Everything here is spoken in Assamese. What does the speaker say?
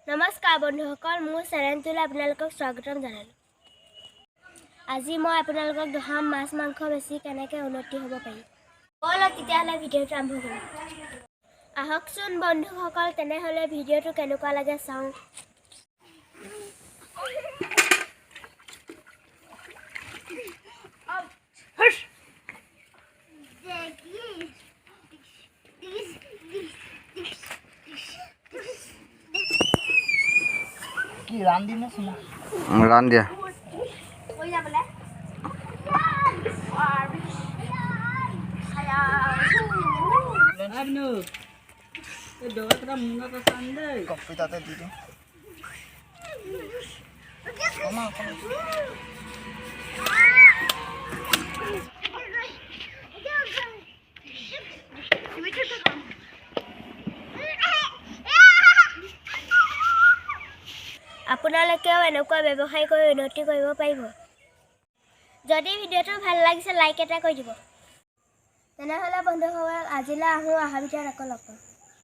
নমস্কাৰ বন্ধুসকল, মোৰ চেনেলটোলৈ আপোনালোকক স্বাগতম জনালোঁ। আজি মই আপোনালোকক দেখাম মাছ মাংস বেছি কেনেকৈ উন্নতি হ'ব পাৰি। ব'লক তেতিয়াহ'লে ভিডিঅ'টো আৰম্ভ কৰিম। আহকচোন বন্ধুসকল, তেনেহ'লে ভিডিঅ'টো কেনেকুৱা লাগে চাওঁ। কি রান দিন না শোনা রান দিয়া কই যাবলে আবনু এই দোয়াটা মুঙ্গা কা সান্দে কপিটাতে দি দে কমা আপোনালোকেও এনেকুৱা ব্যৱসায় কৰি উন্নতি কৰিব পাৰিব। যদি ভিডিঅ'টো ভাল লাগিছে লাইক এটা কৰি দিব। তেনেহ'লে বন্ধুসকল আজিলৈ আহোঁ, অহা ভিডিঅ'ত আকৌ লগ পাম।